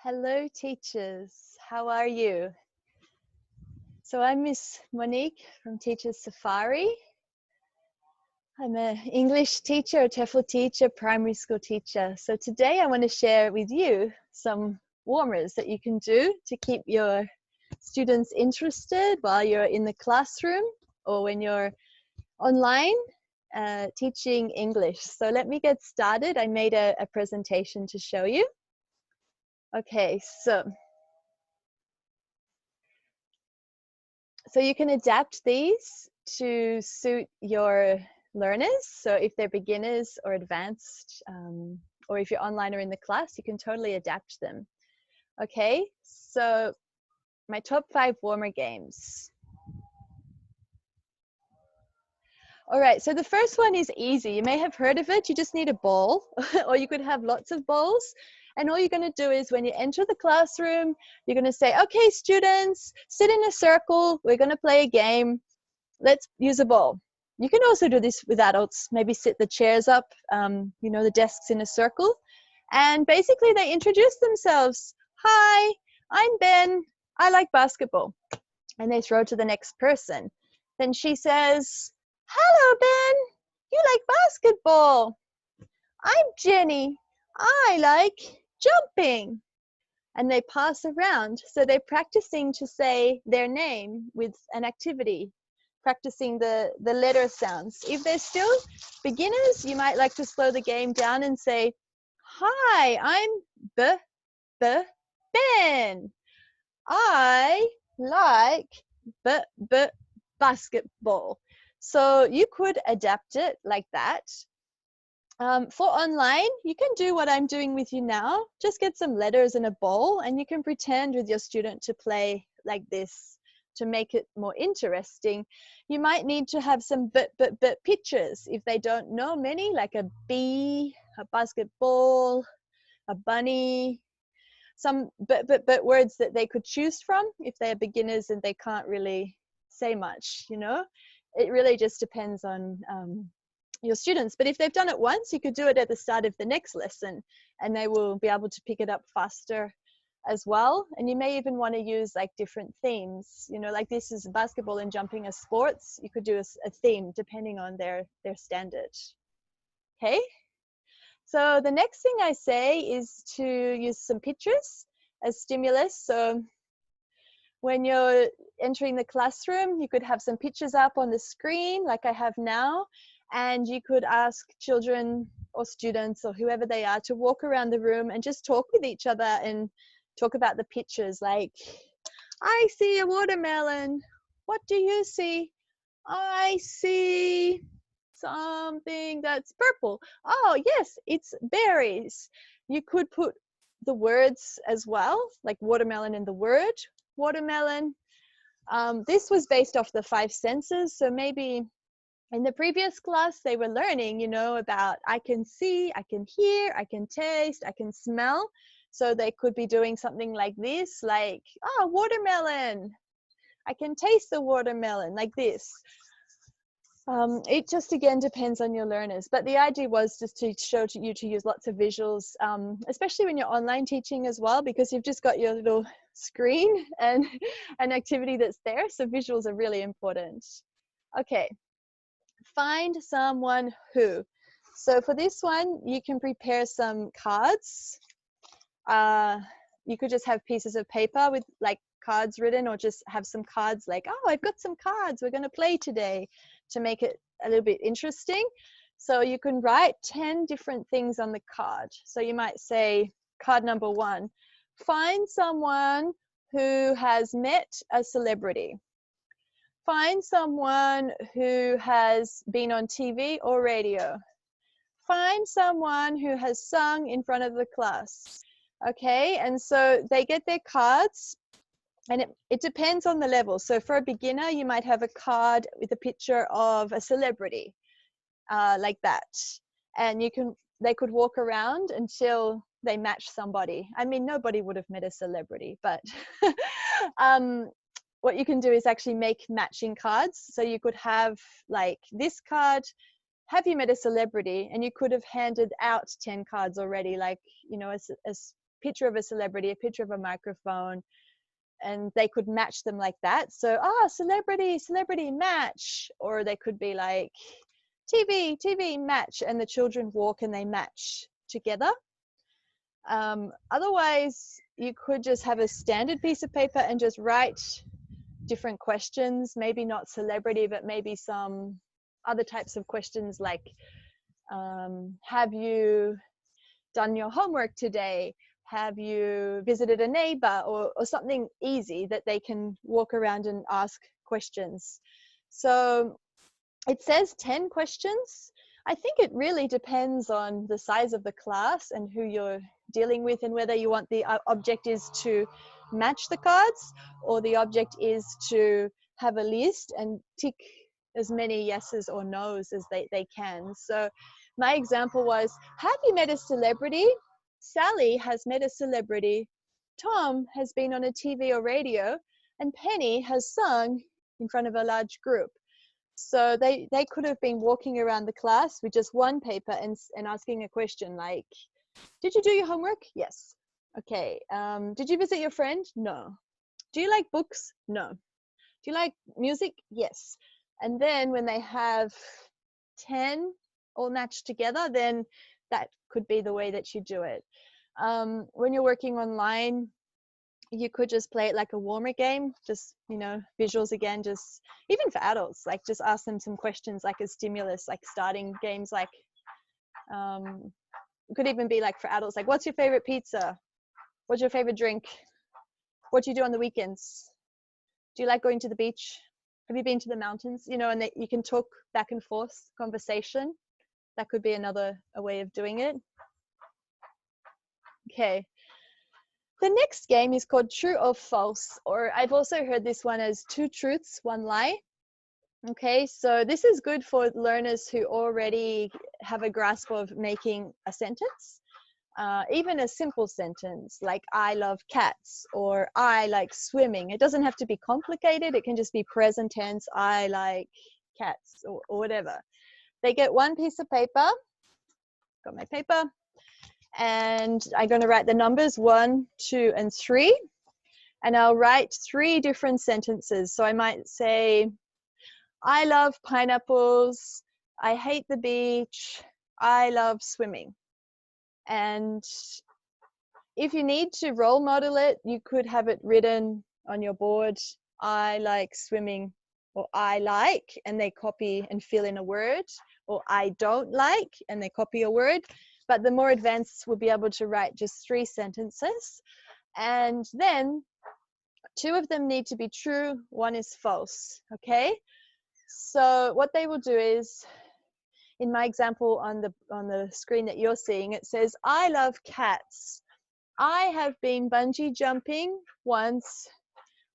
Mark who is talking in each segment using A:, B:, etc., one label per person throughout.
A: Hello, teachers. How are you? So I'm Miss Monique from Teachers Safari. I'm an English teacher, a TEFL teacher, primary school teacher. So today I want to share with you some warmers that you can do to keep your students interested while you're in the classroom or when you're online teaching English. So let me get started. I made a presentation to show you. Okay, so you can adapt these to suit your learners. So if they're beginners or advanced, or if you're online or in the class, you can totally adapt them. Okay, so my top 5 warmer games. All right, so the first one is easy. You may have heard of it. You just need a ball, or you could have lots of balls. And all you're going to do is when you enter the classroom, you're going to say, okay, students, sit in a circle. We're going to play a game. Let's use a ball. You can also do this with adults. Maybe sit the chairs up, the desks in a circle. And basically they introduce themselves. Hi, I'm Ben. I like basketball. And they throw to the next person. Then she says, hello, Ben. You like basketball. I'm Jenny. I like jumping. And they pass around. So they're practicing to say their name with an activity, practicing the letter sounds. If they're still beginners, you might like to slow the game down and say, hi, I'm Ben. I like basketball. So you could adapt it like that. For online, you can do what I'm doing with you now. Just get some letters in a bowl and you can pretend with your student to play like this to make it more interesting. You might need to have some pictures if they don't know many, like a bee, a basketball, a bunny, some words that they could choose from if they're beginners and they can't really say much, It really just depends on your students. But if they've done it once, you could do it at the start of the next lesson and they will be able to pick it up faster as well. And you may even want to use like different themes, like this is basketball and jumping as sports. You could do a theme depending on their standard. Okay. So the next thing I say is to use some pictures as stimulus. So when you're entering the classroom, you could have some pictures up on the screen like I have now, and you could ask children or students or whoever they are to walk around the room and just talk with each other and talk about the pictures. Like, I see a watermelon. What do you see? I see something that's purple. Oh, yes, it's berries. You could put the words as well, like watermelon in the word watermelon. This was based off the 5 senses. So maybe in the previous class, they were learning, about I can see, I can hear, I can taste, I can smell. So they could be doing something like this, like, oh, watermelon. I can taste the watermelon, like this. It just again depends on your learners, but the idea was just to show you to use lots of visuals, especially when you're online teaching as well, because you've just got your little screen and an activity that's there. So visuals are really important. Okay, find someone who. So for this one, you can prepare some cards. You could just have pieces of paper with like cards written, or just have some cards like, oh, I've got some cards, we're going to play today, to make it a little bit interesting. So you can write 10 different things on the card. So you might say, card number 1, find someone who has met a celebrity. Find someone who has been on TV or radio. Find someone who has sung in front of the class. Okay, and so they get their cards, and it depends on the level. So for a beginner, you might have a card with a picture of a celebrity, like that. And they could walk around until they match somebody. I mean, nobody would have met a celebrity, but what you can do is actually make matching cards. So you could have like this card, have you met a celebrity? And you could have handed out 10 cards already, like, as picture of a celebrity, a picture of a microphone, and they could match them like that. So, celebrity match, or they could be like TV match, and the children walk and they match together. Otherwise, you could just have a standard piece of paper and just write different questions, maybe not celebrity, but maybe some other types of questions like, have you done your homework today? Have you visited a neighbor? Or something easy that they can walk around and ask questions. So it says 10 questions. I think it really depends on the size of the class and who you're dealing with, and whether you want the object is to match the cards, or the object is to have a list and tick as many yeses or nos as they can. So my example was, have you met a celebrity? Sally has met a celebrity. Tom has been on a TV or radio, and Penny has sung in front of a large group. So they could have been walking around the class with just one paper and asking a question like, did you do your homework? Yes. Okay. Did you visit your friend? No. Do you like books? No. Do you like music? Yes. And then when they have 10 all matched together, then that could be the way that you do it. When you're working online, you could just play it like a warmer game, just, visuals again, just even for adults, like just ask them some questions like a stimulus, like starting games, like it could even be like for adults, like, what's your favorite pizza? What's your favorite drink? What do you do on the weekends? Do you like going to the beach? Have you been to the mountains? And you can talk back and forth, conversation. That could be a way of doing it. Okay. The next game is called True or False, or I've also heard this one as 2 truths, 1 lie. Okay, so this is good for learners who already have a grasp of making a sentence. Even a simple sentence like, I love cats, or I like swimming. It doesn't have to be complicated. It can just be present tense, I like cats, or whatever. They get 1 piece of paper. Got my paper. And I'm going to write the numbers 1, 2, and 3. And I'll write 3 different sentences. So I might say, I love pineapples. I hate the beach. I love swimming. And if you need to role model it, you could have it written on your board, I like swimming, or I like, and they copy and fill in a word, or I don't like, and they copy a word. But the more advanced will be able to write just 3 sentences. And then 2 of them need to be true, 1 is false, okay? So what they will do is, in my example on the screen that you're seeing, it says, I love cats. I have been bungee jumping once.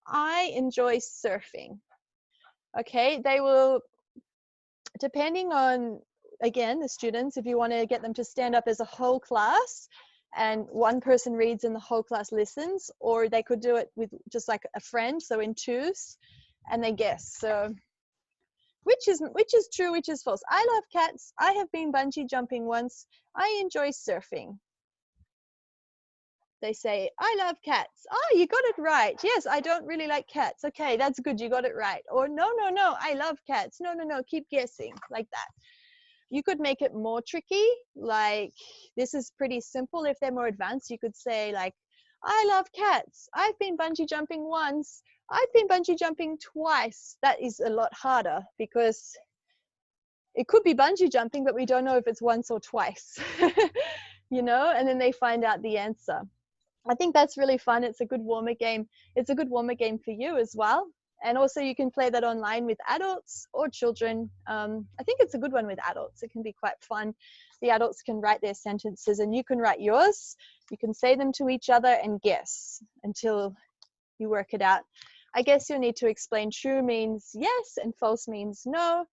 A: I enjoy surfing. Okay, they will, depending on, again, the students, if you want to get them to stand up as a whole class and 1 person reads and the whole class listens, or they could do it with just like a friend, so in 2s, and they guess. So which is true, which is false? I love cats. I have been bungee jumping once. I enjoy surfing. They say, I love cats. Oh, you got it right. Yes, I don't really like cats. Okay, that's good. You got it right. Or no, I love cats. No, keep guessing, like that. You could make it more tricky. Like, this is pretty simple. If they're more advanced, you could say like, I love cats. I've been bungee jumping once. I've been bungee jumping twice. That is a lot harder because it could be bungee jumping, but we don't know if it's once or twice, and then they find out the answer. I think that's really fun. It's a good warmer game. It's a good warmer game for you as well. And also you can play that online with adults or children. I think it's a good one with adults. It can be quite fun. The adults can write their sentences and you can write yours. You can say them to each other and guess until you work it out. I guess you'll need to explain true means yes and false means no,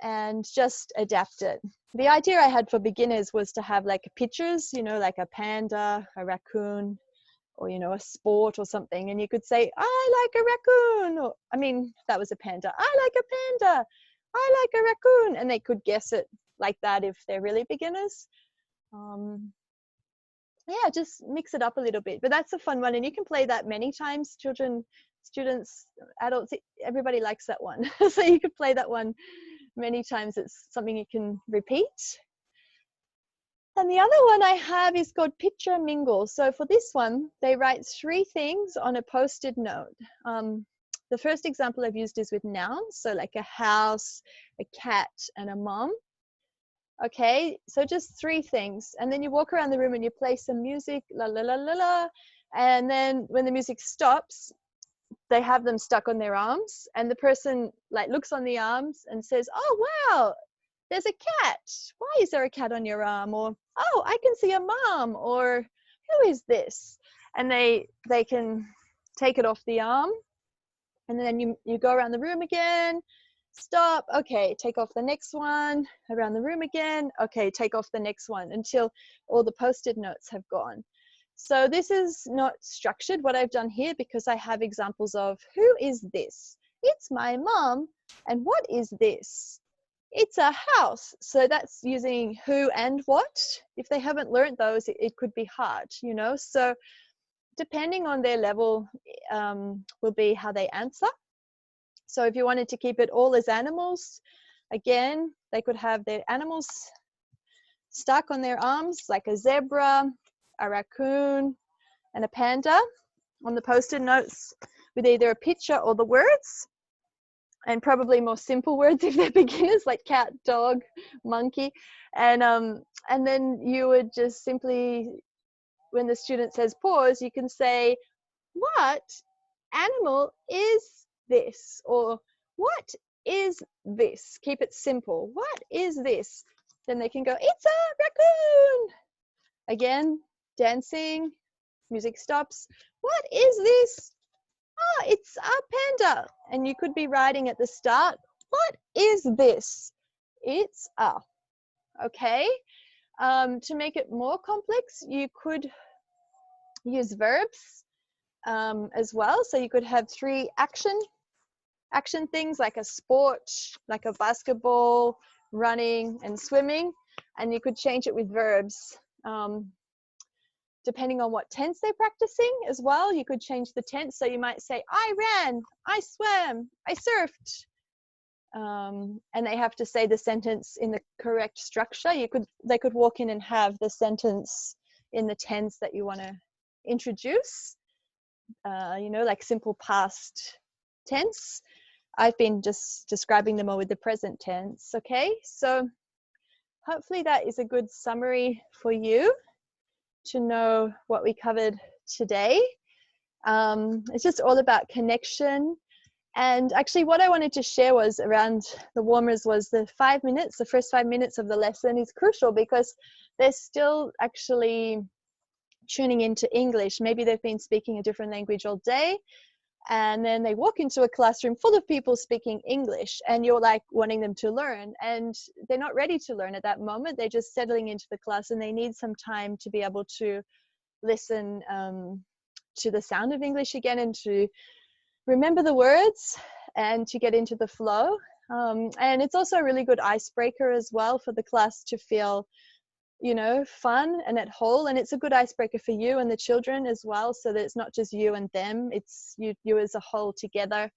A: and just adapt it. The idea I had for beginners was to have like pictures, like a panda, a raccoon, or, a sport or something. And you could say, I like a raccoon. Or, that was a panda. I like a panda. I like a raccoon. And they could guess it like that if they're really beginners. yeah, just mix it up a little bit. But that's a fun one, and you can play that many times. Children, students, adults, everybody likes that one. So you could play that one many times. It's something you can repeat. And the other one I have is called Picture Mingle. So for this one, they write 3 things on a post-it note. The first example I've used is with nouns, so like a house, a cat, and a mom. Okay, so just 3 things. And then you walk around the room and you play some music, la la la la la. And then when the music stops, they have them stuck on their arms, and the person like looks on the arms and says, oh wow, there's a cat. Why is there a cat on your arm? Or, oh, I can see a mom. Or, who is this? And they can take it off the arm. And then you go around the room again. Stop. Okay, take off the next one. Around the room again. Okay, take off the next one until all the post-it notes have gone. So this is not structured, what I've done here, because I have examples of who is this? It's my mom. And what is this? It's a house. So that's using who and what. If they haven't learned those, it could be hard, you know. So depending on their level will be how they answer. So if you wanted to keep it all as animals, again, they could have their animals stuck on their arms, like a zebra, a raccoon, and a panda on the post-it notes with either a picture or the words. And probably more simple words if they're beginners, like cat, dog, monkey. And then you would just simply, when the student says pause, you can say, what animal is this? Or what is this? Keep it simple. What is this? Then they can go, it's a raccoon. Again, dancing, music stops. What is this? Oh, it's a panda. And you could be writing at the start, what is this? It's a. Okay. To make it more complex, you could use verbs as well. So you could have 3 action things, like a sport, like a basketball, running, and swimming. And you could change it with verbs. Depending on what tense they're practicing as well, you could change the tense. So you might say, I ran, I swam, I surfed. And they have to say the sentence in the correct structure. They could walk in and have the sentence in the tense that you want to introduce, you know, like simple past tense. I've been just describing them all with the present tense. Okay, so hopefully that is a good summary for you to know what we covered today. It's just all about connection. And actually what I wanted to share was around the warmers was the 5 minutes, the first 5 minutes of the lesson is crucial, because they're still actually tuning into English. Maybe they've been speaking a different language all day, and then they walk into a classroom full of people speaking English, and you're like wanting them to learn, and they're not ready to learn at that moment. They're just settling into the class, and they need some time to be able to listen to the sound of English again, and to remember the words, and to get into the flow. And it's also a really good icebreaker as well for the class to feel, you know, fun and at whole. And it's a good icebreaker for you and the children as well, so that it's not just you and them, it's you as a whole together.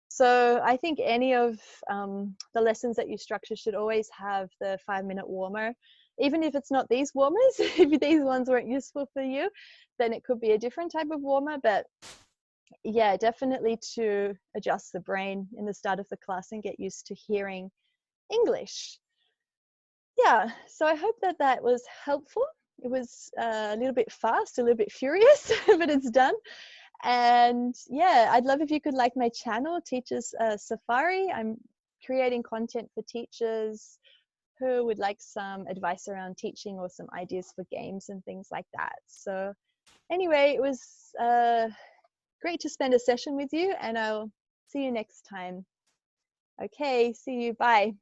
A: So I think any of the lessons that you structure should always have the 5-minute warmer. Even if it's not these warmers, if these ones weren't useful for you, then it could be a different type of warmer. But yeah, definitely to adjust the brain in the start of the class and get used to hearing English. Yeah, so I hope that that was helpful. It was a little bit fast, a little bit furious, but it's done. And yeah, I'd love if you could like my channel, Teachers Safari. I'm creating content for teachers who would like some advice around teaching, or some ideas for games and things like that. So anyway, it was great to spend a session with you, and I'll see you next time. Okay, see you. Bye.